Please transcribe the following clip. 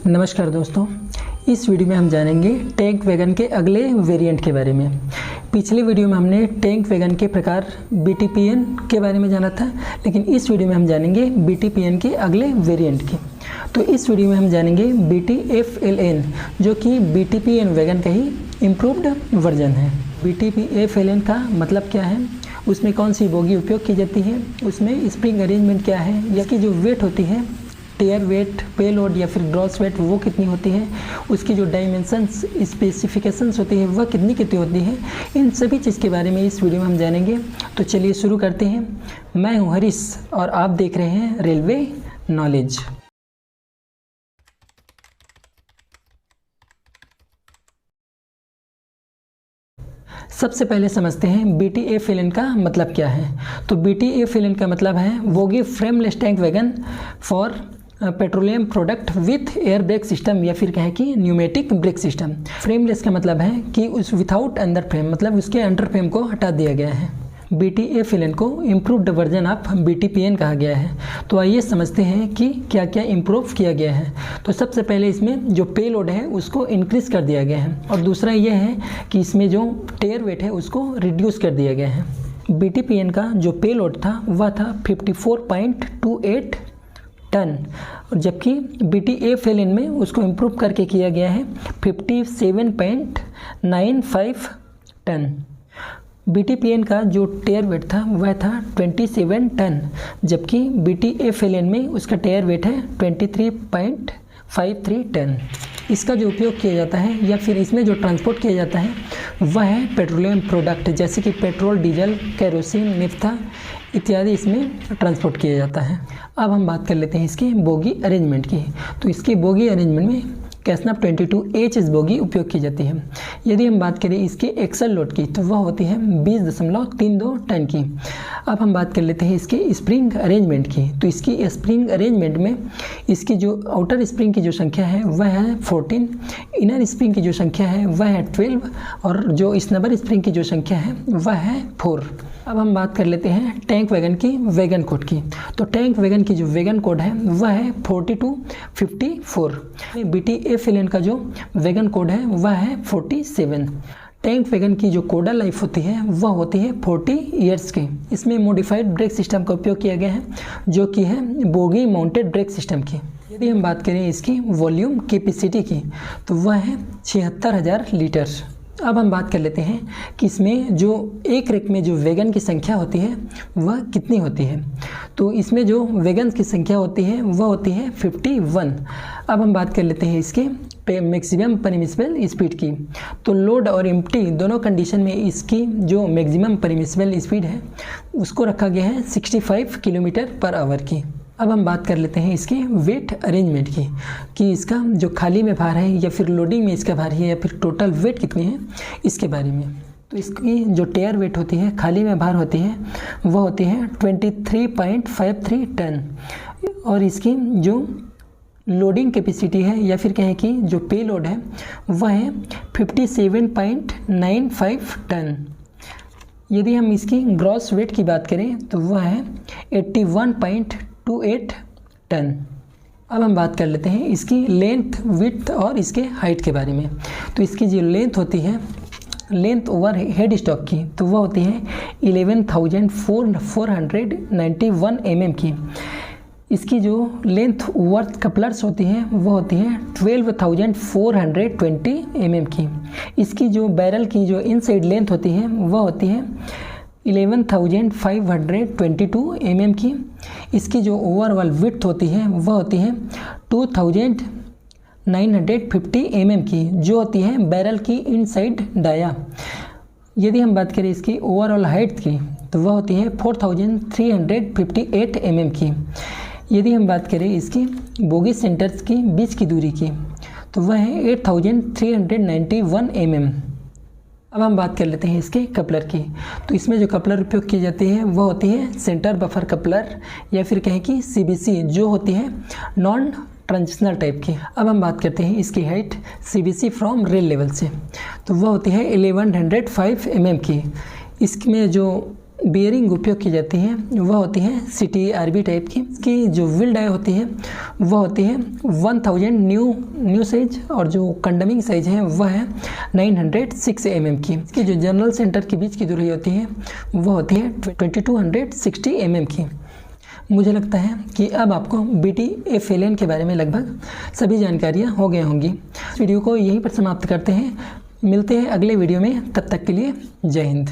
नमस्कार दोस्तों, इस वीडियो में हम जानेंगे टैंक वैगन के अगले वेरिएंट के बारे में। पिछले वीडियो में हमने टैंक वैगन के प्रकार BTPN के बारे में जाना था, लेकिन इस वीडियो में हम जानेंगे BTPN के अगले वेरिएंट की। तो इस वीडियो में हम जानेंगे BTFLN, जो कि BTPN वैगन का ही इम्प्रूव्ड वर्जन है। BTFLN का मतलब क्या है, उसमें कौन सी बोगी उपयोग की जाती है, उसमें स्प्रिंग अरेंजमेंट क्या है, या कि जो वेट होती है, टेयर वेट, पेलोड या फिर ग्रॉस वेट, वो कितनी होती है, उसकी जो डायमेंशंस स्पेसिफिकेशंस होती है वह कितनी होती है, इन सभी चीज़ के बारे में इस वीडियो में हम जानेंगे। तो चलिए शुरू करते हैं। मैं हूं हरीश और आप देख रहे हैं रेलवे नॉलेज। सबसे पहले समझते हैं BTFLN का मतलब क्या है। तो BTFLN का मतलब है bogie frameless tank wagon for petroleum product with air brake system, या फिर कहें कि न्यूमेटिक ब्रेक सिस्टम। फ्रेमलेस का मतलब है कि उस विथआउट अंडर फ्रेम, मतलब उसके अंडर फ्रेम को हटा दिया गया है। BTFLN को इम्प्रूव्ड वर्जन ऑफ BTPN कहा गया है। तो आइए समझते हैं कि क्या क्या इम्प्रूव किया गया है। तो सबसे पहले इसमें जो पेलोड है उसको इंक्रीज कर दिया गया है, और दूसरा यह है कि इसमें जो टेयर वेट है उसको रिड्यूस कर दिया गया है। BTPN का जो पेलोड था वह था 54.28 टन, जबकि BTFLN में उसको इम्प्रूव करके किया गया है 57.95 टन। BTPN का जो टेयर वेट था वह था 27 टन, जबकि BTFLN में उसका टेयर वेट है 23.53 टन। इसका जो उपयोग किया जाता है या फिर इसमें जो ट्रांसपोर्ट किया जाता है वह है पेट्रोलियम प्रोडक्ट, जैसे कि पेट्रोल, डीजल, केरोसिन, नेफ्था इत्यादि इसमें ट्रांसपोर्ट किया जाता है। अब हम बात कर लेते हैं इसके बोगी अरेंजमेंट की। तो इसकी बोगी अरेंजमेंट में कैसनप 22HS बोगी उपयोग की जाती है। यदि हम बात करें इसके एक्सल लोड की तो वह होती है 20.32 टन की। अब हम बात कर लेते हैं इसके स्प्रिंग अरेंजमेंट की। तो इसकी स्प्रिंग अरेंजमेंट में इसकी जो आउटर स्प्रिंग की जो संख्या है वह है 14, इनर स्प्रिंग की जो संख्या है वह है 12, और जो स्नबर स्प्रिंग की जो संख्या है वह है 4। अब हम बात कर लेते हैं टैंक वैगन की वैगन कोड की। तो टैंक वैगन की जो वैगन कोड है वह है 4254। BTFLN का जो वैगन कोड है वह है 47। टैंक वैगन की जो कोडल लाइफ होती है वह होती है 40 ईयर्स की। इसमें मॉडिफाइड ब्रेक सिस्टम का उपयोग किया गया है, जो कि है बोगी माउंटेड ब्रेक सिस्टम की। यदि हम बात करें इसकी वॉल्यूम कैपेसिटी की तो वह है 76,000 लीटर। अब हम बात कर लेते हैं कि इसमें जो एक रेक में जो वैगन की संख्या होती है वह कितनी होती है। तो इसमें जो वैगन की संख्या होती है वह होती है 51। अब हम बात कर लेते हैं इसके मैक्सिमम परमिसिबल स्पीड की। तो लोड और एम्प्टी दोनों कंडीशन में इसकी जो मैक्सिमम परमिसिबल स्पीड है उसको रखा गया है 65 किलोमीटर पर आवर की। अब हम बात कर लेते हैं इसके वेट अरेंजमेंट की, कि इसका जो खाली में भार है या फिर लोडिंग में इसका भार है या फिर टोटल वेट कितनी है इसके बारे में। तो इसकी जो टेयर वेट होती है, खाली में भार होती है, वह होती है 23.53 टन, और इसकी जो लोडिंग कैपेसिटी है या फिर कहें कि जो पे लोड है वह है 57.95 टन। यदि हम इसकी ग्रॉस वेट की बात करें तो वह है 81.28 टन। अब हम बात कर लेते हैं इसकी लेंथ, विड्थ और इसके हाइट के बारे में। तो इसकी जो लेंथ होती है, लेंथ ओवर हेड स्टॉक की, तो वह होती है 11,491 mm की। इसकी जो लेंथ ओवर कपलर्स होती हैं वह होती है 12,420 mm की। इसकी जो बैरल की जो इनसाइड लेंथ होती है वह होती है 11,522 mm की। इसकी जो ओवरऑल विड्थ होती है वह होती है 2,950 mm की, जो होती है बैरल की इनसाइड डाया। यदि हम बात करें इसकी ओवरऑल हाइट की तो वह होती है 4,358 mm की। यदि हम बात करें इसकी बोगी सेंटर्स की बीच की दूरी की तो वह है 8,391 mm। अब हम बात कर लेते हैं इसके कपलर की। तो इसमें जो कपलर उपयोग की जाती है वह होती है सेंटर बफर कपलर, या फिर कहें कि CBC, जो होती है नॉन ट्रांजिशनल टाइप की। अब हम बात करते हैं इसकी height CBC from rail level से, तो वह होती है 1105 mm की। इसमें जो बियरिंग उपयोग की जाती है वह होती है CTRB टाइप की जो व्हील डाई होती है वह होती है 1000 न्यू साइज और जो कंडमिंग साइज है वह है 906 mm की। इसकी जो जनरल सेंटर के बीच की दूरी होती है वह होती है 2260 mm की। मुझे लगता है कि अब आपको BTFLN के बारे में लगभग सभी जानकारियाँ हो गई होंगी। इस वीडियो को यहीं पर समाप्त करते हैं, मिलते हैं अगले वीडियो में, तब तक के लिए जय हिंद।